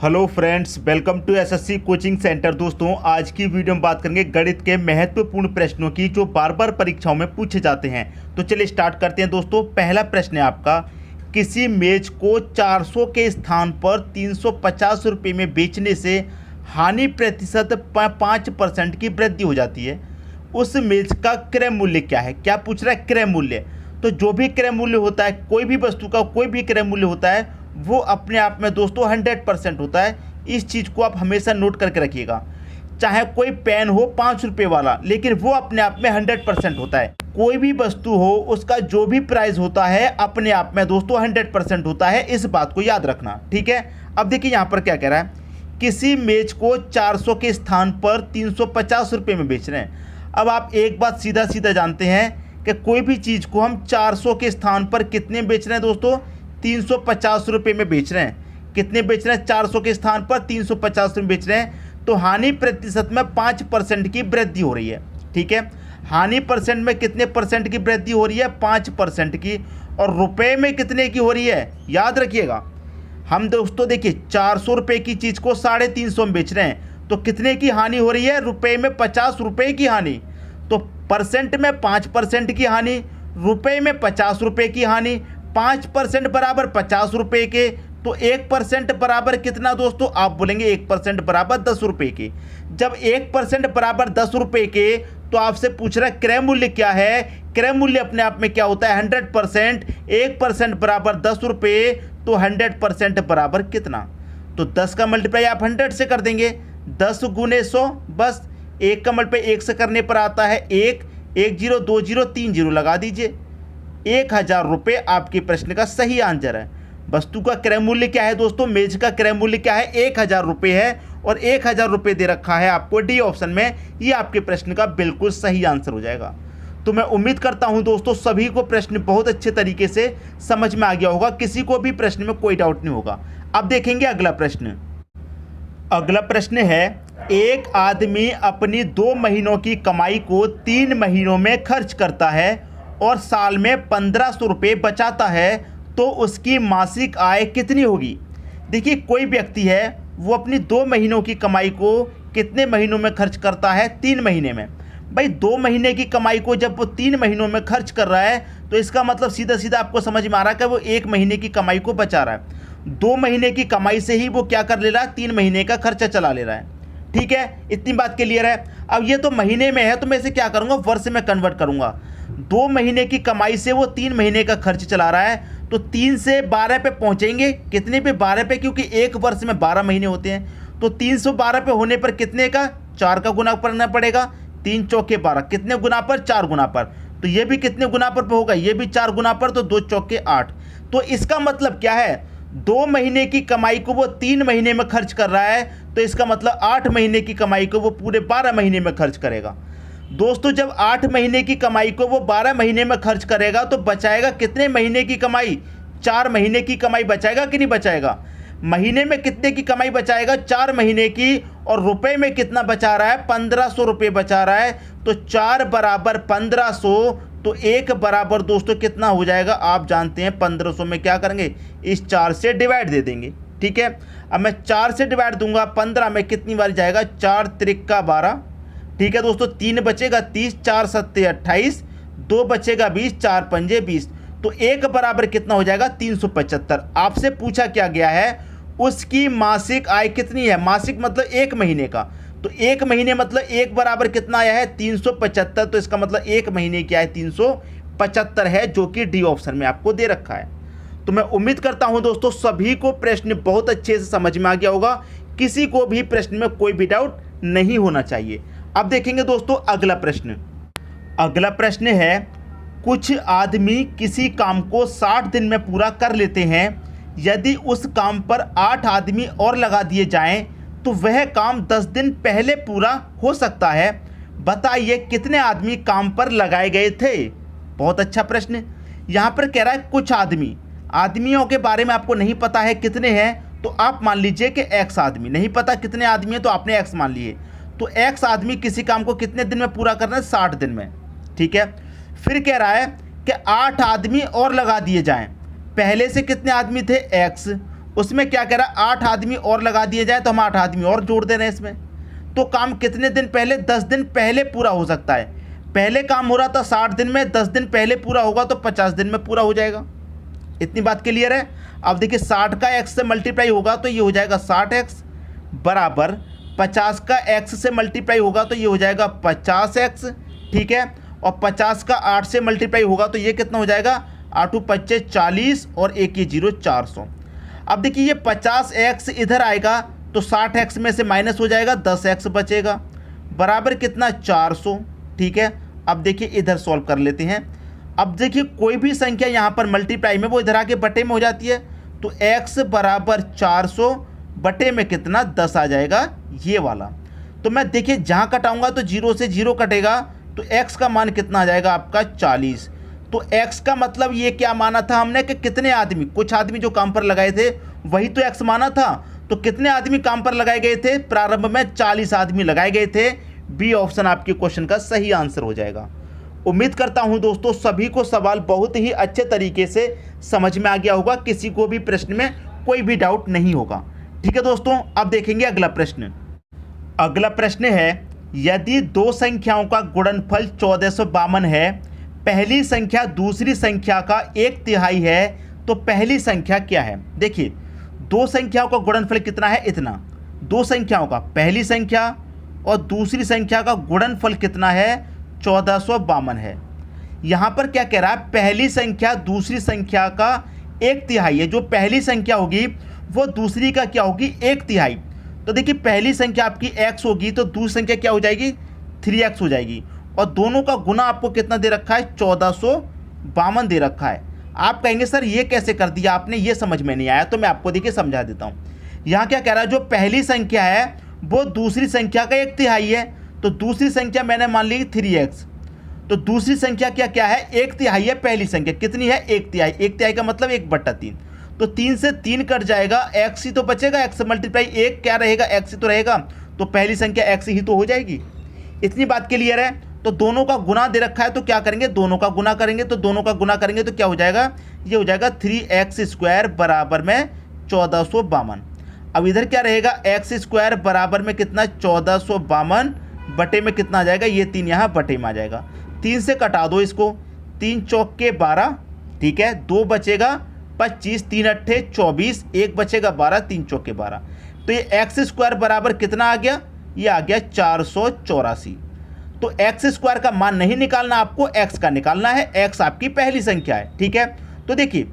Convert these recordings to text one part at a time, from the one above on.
Hello friends, welcome to SSC coaching centre. दोस्तों, आज की वीडियो में बात करेंगे गणित के महत्वपूर्ण प्रश्नों की जो बार बार परीक्षाओं में पूछे जाते हैं। तो चलिए स्टार्ट करते हैं। दोस्तों, पहला प्रश्न है आपका, किसी मेज को 400 के स्थान पर 350 रुपये में बेचने से हानि प्रतिशत 5% की वृद्धि हो जाती है। उस मेज का क्रय मूल्य क्या है? क्या पूछ रहा है? क्रय मूल्य। तो जो भी क्रय मूल्य होता है, कोई भी वस्तु का कोई भी क्रय मूल्य होता है, वो अपने आप में दोस्तों 100% होता है। इस चीज़ को आप हमेशा नोट करके रखिएगा। चाहे कोई पेन हो 5 रुपये वाला, लेकिन वो अपने आप में 100% होता है। कोई भी वस्तु हो, उसका जो भी प्राइस होता है अपने आप में दोस्तों 100% होता है। इस बात को याद रखना, ठीक है। अब देखिए यहाँ पर क्या कह रहा है, किसी मेज को 400 के स्थान पर 350 रुपये में बेच रहे हैं। अब आप एक बात सीधा सीधा जानते हैं कि कोई भी चीज़ को हम 400 के स्थान पर कितने बेच रहे हैं दोस्तों? 350 रुपये में बेच रहे हैं। कितने बेच रहे हैं? 400 के स्थान पर 350 रुपये में बेच रहे हैं। तो हानि प्रतिशत में 5% की वृद्धि हो रही है, ठीक है। हानि परसेंट में कितने परसेंट की वृद्धि हो रही है? 5% की। और रुपए में कितने की हो रही है? याद रखिएगा, हम दोस्तों देखिए 400 रुपये की चीज़ को 350 में बेच रहे हैं, तो कितने की हानि हो रही है? रुपए में 50 रुपये की हानि। तो परसेंट में 5% की हानि, रुपए में 50 रुपये की हानि। 5% बराबर 50 रुपये के, तो 1% बराबर कितना दोस्तों? आप बोलेंगे 1% बराबर 10 रुपये के। जब 1% बराबर 10 रुपये के, तो आपसे पूछ रहा है क्रय मूल्य क्या है? क्रय मूल्य अपने आप में क्या होता है? 100%। 1% बराबर 10 रुपये, तो 100% बराबर कितना? तो 10 का मल्टीप्लाई आप 100 से कर देंगे। 10 गुने 100, बस 1 का मल्टीप्लाई 1 से करने पर आता है 1, 1 0 2 0 3 0 लगा दीजिए। 1000 रुपये आपके प्रश्न का सही आंसर है। वस्तु का क्रय मूल्य क्या है दोस्तों? मेज का क्रय मूल्य क्या है? 1000 रुपये है, और 1000 रुपये दे रखा है आपको डी ऑप्शन में। ये आपके प्रश्न का बिल्कुल सही आंसर हो जाएगा। तो मैं उम्मीद करता हूं दोस्तों सभी को प्रश्न बहुत अच्छे तरीके से समझ में आ गया होगा, किसी को भी प्रश्न में कोई डाउट नहीं होगा। अब देखेंगे अगला प्रश्न। अगला प्रश्न है, एक आदमी अपनी 2 महीनों की कमाई को 3 महीनों में खर्च करता है और साल में 1500 रुपये बचाता है, तो उसकी मासिक आय कितनी होगी? देखिए, कोई व्यक्ति है वो अपनी 2 महीनों की कमाई को कितने महीनों में खर्च करता है? 3 महीने में। भाई 2 महीने की कमाई को जब वो 3 महीनों में खर्च कर रहा है, तो इसका मतलब सीधा सीधा आपको समझ में आ रहा है कि वो 1 महीने की कमाई को बचा रहा है। 2 महीने की कमाई से ही वो क्या कर ले रहा है? 3 महीने का खर्चा चला ले रहा है, ठीक है। इतनी बात क्लियर है। अब ये तो महीने में है, तो मैं इसे क्या करूँगा? वर्ष में कन्वर्ट करूँगा। 2 महीने की कमाई से वो 3 महीने का खर्च चला रहा है, तो 3 से 12 पे पहुंचेंगे। कितने पे? 12 पे, क्योंकि एक वर्ष में 12 महीने होते हैं। तो 312 पे होने पर कितने का? 4 का गुना करना पड़ेगा। 3 चौके 12, कितने गुना पर? 4 गुना पर। तो ये भी कितने गुना पर होगा? ये भी 4 गुना पर, तो 2 चौके 8। तो इसका मतलब क्या है? 2 महीने की कमाई को वो 3 महीने में खर्च कर रहा है, तो इसका मतलब 8 महीने की कमाई को वो पूरे 12 महीने में खर्च करेगा। दोस्तों, जब 8 महीने की कमाई को वो 12 महीने में खर्च करेगा, तो बचाएगा कितने महीने की कमाई? 4 महीने की कमाई बचाएगा कि नहीं बचाएगा? महीने में कितने की कमाई बचाएगा? 4 महीने की। और रुपए में कितना बचा रहा है? 1500 रुपये बचा रहा है। तो 4 बराबर 1500, तो 1 बराबर दोस्तों कितना हो जाएगा? आप जानते हैं 1500 में क्या करेंगे? इस 4 से डिवाइड दे देंगे, ठीक है। अब मैं 4 से डिवाइड दूंगा, 15 में कितनी बार जाएगा? 4 त्रिका 12, ठीक है दोस्तों। 3 बचेगा 30, 4 सत्ते 28, 2 बचेगा 20, 4 पंजे 20। तो 1 बराबर कितना हो जाएगा? 375। आपसे पूछा क्या गया है? उसकी मासिक आय कितनी है? मासिक मतलब 1 महीने का। तो 1 महीने मतलब 1 बराबर कितना आया है? 375। तो इसका मतलब 1 महीने की आय 375 है, जो कि डी ऑप्शन में आपको दे रखा है। तो मैं उम्मीद करता हूं दोस्तों सभी को प्रश्न बहुत अच्छे से समझ में आ गया होगा, किसी को भी प्रश्न में कोई भी डाउट नहीं होना चाहिए। अब देखेंगे दोस्तों अगला प्रश्न। अगला प्रश्न है, कुछ आदमी किसी काम को 60 दिन में पूरा कर लेते हैं। यदि उस काम पर 8 आदमी और लगा दिए जाएं, तो वह काम 10 दिन पहले पूरा हो सकता है। बताइए कितने आदमी काम पर लगाए गए थे? बहुत अच्छा प्रश्न। यहाँ पर कह रहा है कुछ आदमी। आदमियों के बारे में आपको नहीं पता है कितने हैं, तो आप मान लीजिए कि एक्स आदमी। नहीं पता कितने आदमी हैं, तो आपने एक्स मान लिए। तो एक्स आदमी किसी काम को कितने दिन में पूरा करना है? 60 दिन में, ठीक है। फिर कह रहा है कि 8 आदमी और लगा दिए जाएं। पहले से कितने आदमी थे? एक्स। उसमें क्या कह रहा है 8 आदमी और लगा दिए जाए तो हम 8 आदमी और जोड़ दे रहे हैं इसमें। तो काम कितने दिन पहले, 10 दिन पहले पूरा हो सकता है। पहले काम हो रहा था 60 दिन में, 10 दिन पहले पूरा होगा तो 50 दिन में पूरा हो जाएगा। इतनी बात क्लियर है। अब देखिए 60 का x से मल्टीप्लाई होगा तो ये हो जाएगा 60x बराबर 50 का x से मल्टीप्लाई होगा तो ये हो जाएगा 50x, ठीक है। और 50 का 8 से मल्टीप्लाई होगा तो ये कितना हो जाएगा, 8 25 40 और एक ये 0 400। अब देखिए ये 50x इधर आएगा तो 60x में से माइनस हो जाएगा, 10x बचेगा बराबर कितना 400, ठीक है। अब देखिए इधर सॉल्व कर लेते हैं। अब देखिए कोई भी संख्या यहाँ पर मल्टीप्लाई में वो इधर आके बटे में हो जाती है, तो x बराबर 400 बटे में कितना 10 आ जाएगा ये वाला। तो मैं देखिए जहाँ कटाऊंगा तो 0 से 0 कटेगा तो x का मान कितना आ जाएगा आपका 40। तो x का मतलब ये क्या माना था हमने कि कितने आदमी, कुछ आदमी जो काम पर लगाए थे वही तो x माना था। तो कितने आदमी काम पर लगाए गए थे, प्रारंभ में 40 आदमी लगाए गए थे। बी ऑप्शन आपके क्वेश्चन का सही आंसर हो जाएगा। उम्मीद करता हूं दोस्तों सभी को सवाल बहुत ही अच्छे तरीके से समझ में आ गया होगा, किसी को भी प्रश्न में कोई भी डाउट नहीं होगा। ठीक है दोस्तों, अब देखेंगे अगला प्रश्न। अगला प्रश्न है, यदि दो संख्याओं का गुणनफल 1452 है, पहली संख्या दूसरी संख्या का 1/3 है, तो पहली संख्या क्या है। देखिए दो संख्याओं का गुणनफल कितना है, इतना। दो संख्याओं का, पहली संख्या और दूसरी संख्या का गुणनफल कितना है, 1452 है। यहाँ पर क्या कह रहा है, पहली संख्या दूसरी संख्या का 1/3 है। जो पहली संख्या होगी वो दूसरी का क्या होगी, 1/3। तो देखिए पहली संख्या आपकी x होगी तो दूसरी संख्या क्या हो जाएगी, 3x हो जाएगी। और दोनों का गुना आपको कितना दे रखा है, 1452 दे रखा है। आप कहेंगे सर ये कैसे कर दिया आपने, ये समझ में नहीं आया। तो मैं आपको देखिए समझा देता हूँ। यहाँ क्या कह रहा है, जो पहली संख्या है वो दूसरी संख्या का 1/3 है। तो दूसरी संख्या मैंने मान ली 3x, तो दूसरी संख्या क्या क्या है, 1/3 है। पहली संख्या कितनी है, 1/3। 1/3 का मतलब 1/3। तो 3 से 3 कट जाएगा, x ही तो बचेगा। x मल्टीप्लाई 1 क्या रहेगा, x ही तो रहेगा। तो पहली संख्या x ही तो हो जाएगी। इतनी बात क्लियर है। तो दोनों का गुना दे रखा है तो क्या करेंगे, दोनों का गुना करेंगे। तो दोनों का गुना करेंगे तो क्या हो जाएगा, ये हो जाएगा 3x² बराबर में 1452। अब इधर क्या रहेगा, x² बराबर में कितना, 1452 बटे में कितना आ जाएगा, ये 3 यहाँ बटे में आ जाएगा। 3 से कटा दो इसको, 3 चौक के 12, ठीक है। 2 बचेगा 25, 3 अट्ठे 24, 1 बचेगा 12, 3 चौक के 12। तो ये x² बराबर कितना आ गया, ये आ गया 484। तो x² का मान नहीं निकालना, आपको x का निकालना है। x आपकी पहली संख्या है, ठीक है। तो देखिए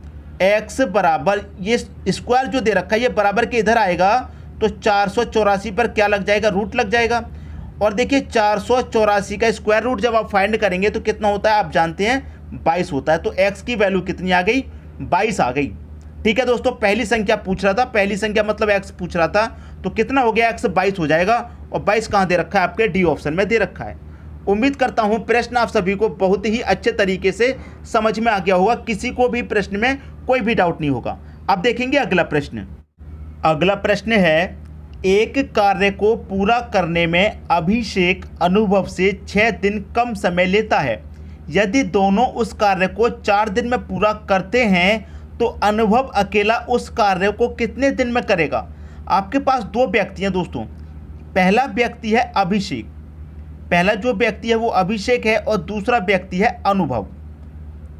x बराबर ये स्क्वायर जो दे रखा है ये बराबर के इधर आएगा तो 484 पर क्या लग जाएगा, रूट लग जाएगा। और देखिए 484 का स्क्वायर रूट जब आप फाइंड करेंगे तो कितना होता है आप जानते हैं, 22 होता है। तो x की वैल्यू कितनी आ गई, 22 आ गई। ठीक है दोस्तों, पहली संख्या पूछ रहा था, पहली संख्या मतलब x पूछ रहा था, तो कितना हो गया, x 22 हो जाएगा। और 22 कहाँ दे रखा है, आपके डी ऑप्शन में दे रखा है। उम्मीद करता हूं प्रश्न आप सभी को बहुत ही अच्छे तरीके से समझ में आ गया होगा, किसी को भी प्रश्न में कोई भी डाउट नहीं होगा। अब देखेंगे अगला प्रश्न। अगला प्रश्न है, एक कार्य को पूरा करने में अभिषेक अनुभव से 6 दिन कम समय लेता है। यदि दोनों उस कार्य को 4 दिन में पूरा करते हैं तो अनुभव अकेला उस कार्य को कितने दिन में करेगा। आपके पास दो व्यक्ति हैं दोस्तों। पहला व्यक्ति है अभिषेक, पहला जो व्यक्ति है वो अभिषेक है और दूसरा व्यक्ति है अनुभव,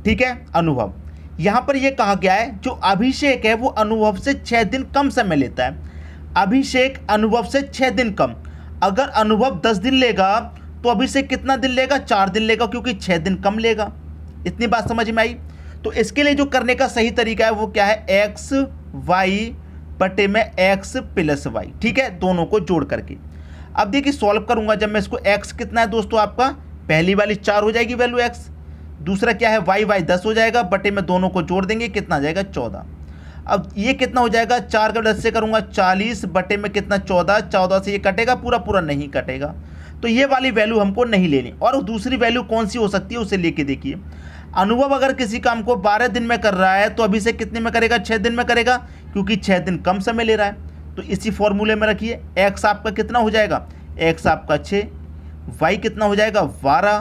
ठीक है, अनुभव। यहाँ पर ये कहा गया है जो अभिषेक है वो अनुभव से 6 दिन कम समय लेता है। अभिषेक अनुभव से 6 दिन कम। अगर अनुभव 10 दिन लेगा तो अभिषेक कितना दिन लेगा, 4 दिन लेगा, क्योंकि 6 दिन कम लेगा। इतनी बात समझ में आई। तो इसके लिए जो करने का सही तरीका है वो क्या है, एक्स वाई बटे में एक्स प्लस वाई, ठीक है, दोनों को जोड़ करके। अब देखिए सॉल्व करूंगा जब मैं इसको, x कितना है दोस्तों आपका, पहली वाली 4 हो जाएगी वैल्यू x, दूसरा क्या है y 10 हो जाएगा, बटे में दोनों को जोड़ देंगे कितना आ जाएगा 14। अब ये कितना हो जाएगा, 4 का 10 से करूंगा 40 बटे में कितना 14, 14 से ये कटेगा, पूरा पूरा नहीं कटेगा। तो ये वाली वैल्यू हमको नहीं लेनी। और दूसरी वैल्यू कौन सी हो सकती है उसे लेके देखिए। अनुभव अगर किसी काम को 12 दिन में कर रहा है तो अभी से कितने में करेगा, 6 दिन में करेगा, क्योंकि 6 दिन कम समय ले रहा है। तो इसी फॉर्मूले में रखिए, x आपका कितना हो जाएगा, x आपका 6, y कितना हो जाएगा 12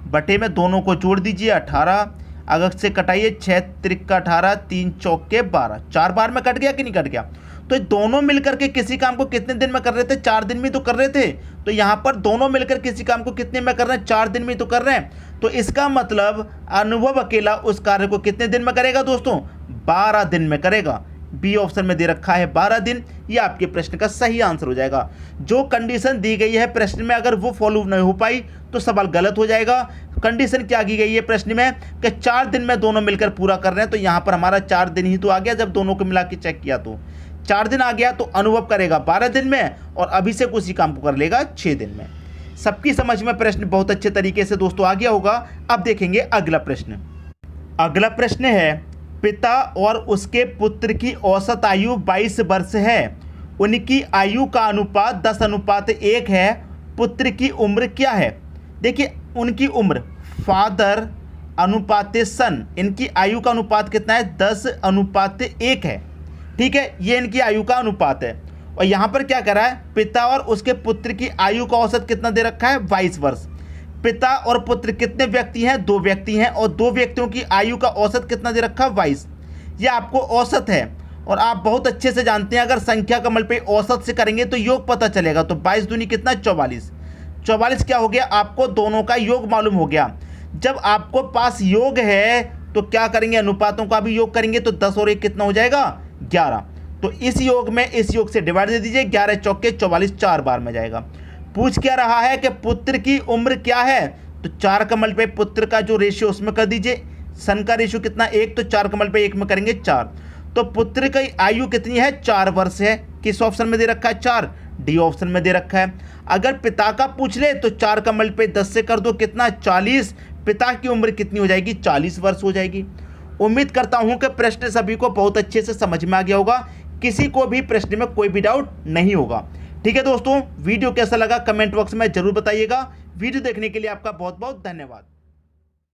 बटे में दोनों को जोड़ दीजिए 18। अगर से कटाइए 6 त्रिका 18, 3 चौके 12, 4 बार में कट गया कि नहीं कट गया। तो दोनों मिलकर के किसी काम को कितने दिन में कर रहे थे, 4 दिन में तो कर रहे थे। तो यहाँ पर दोनों मिलकर किसी काम को कितने में कर रहे हैं, 4 दिन में तो कर रहे हैं। तो इसका मतलब अनुभव अकेला उस कार्य को कितने दिन में करेगा दोस्तों, 12 दिन में करेगा। बी ऑप्शन में दे रखा है 12 दिन, ये आपके प्रश्न का सही आंसर हो जाएगा। जो कंडीशन दी गई है प्रश्न में अगर वो फॉलो नहीं हो पाई तो सवाल गलत हो जाएगा। कंडीशन क्या की गई है प्रश्न में कि 4 दिन में दोनों मिलकर पूरा कर रहे हैं, तो यहाँ पर हमारा 4 दिन ही तो आ गया। जब दोनों को मिला के चेक किया तो 4 दिन आ गया, तो अनुभव करेगा 12 दिन में और अभिषेक उसी काम को कर लेगा 6 दिन में। सबकी समझ में प्रश्न बहुत अच्छे तरीके से दोस्तों आ गया होगा। अब देखेंगे अगला प्रश्न। अगला प्रश्न है, पिता और उसके पुत्र की औसत आयु 22 वर्ष है। उनकी आयु का अनुपात 10:1 है। पुत्र की उम्र क्या है। देखिए उनकी उम्र फादर अनुपात सन, इनकी आयु का अनुपात कितना है, 10:1 है। ठीक है, ये इनकी आयु का अनुपात है। और यहाँ पर क्या करा है, पिता और उसके पुत्र की आयु का औसत कितना दे रखा है, 22 वर्ष। पिता और पुत्र कितने व्यक्ति हैं, 2 व्यक्ति हैं, और 2 व्यक्तियों की आयु का औसत कितना दे रखा है, 22। ये आपको औसत है और आप बहुत अच्छे से जानते हैं अगर संख्या का मल्टीप्लाई औसत से करेंगे तो योग पता चलेगा। तो 22 दूनी कितना, 44। 44 क्या हो गया, आपको दोनों का योग मालूम हो गया। जब आपको पास योग है तो क्या करेंगे, अनुपातों का भी योग करेंगे। तो 10 और 1 कितना हो जाएगा, 11। तो इस योग में इस योग से डिवाइड दे दीजिए, 11 चौके 44, 4 बार में जाएगा। पूछ क्या रहा है कि पुत्र की उम्र क्या है, तो 4 का मल्टीप्लाई पुत्र का जो रेशियो उसमें कर दीजिए। सन का रेशियो कितना, 1, तो 4 का मल्टीप्लाई 1 में करेंगे 4। तो पुत्र की आयु कितनी है, 4 वर्ष है। किस ऑप्शन में दे रखा है, 4, डी ऑप्शन में दे रखा है। अगर पिता का पूछ ले तो 4 का मल्टीप्लाई 10 से कर दो, कितना, 40। पिता की उम्र कितनी हो जाएगी, 40 वर्ष हो जाएगी। उम्मीद करता हूं कि प्रश्न सभी को बहुत अच्छे से समझ में आ गया होगा। किसी को भी प्रश्न में कोई भी डाउट नहीं होगा। ठीक है दोस्तों, वीडियो कैसा लगा कमेंट बॉक्स में जरूर बताइएगा। वीडियो देखने के लिए आपका बहुत बहुत धन्यवाद।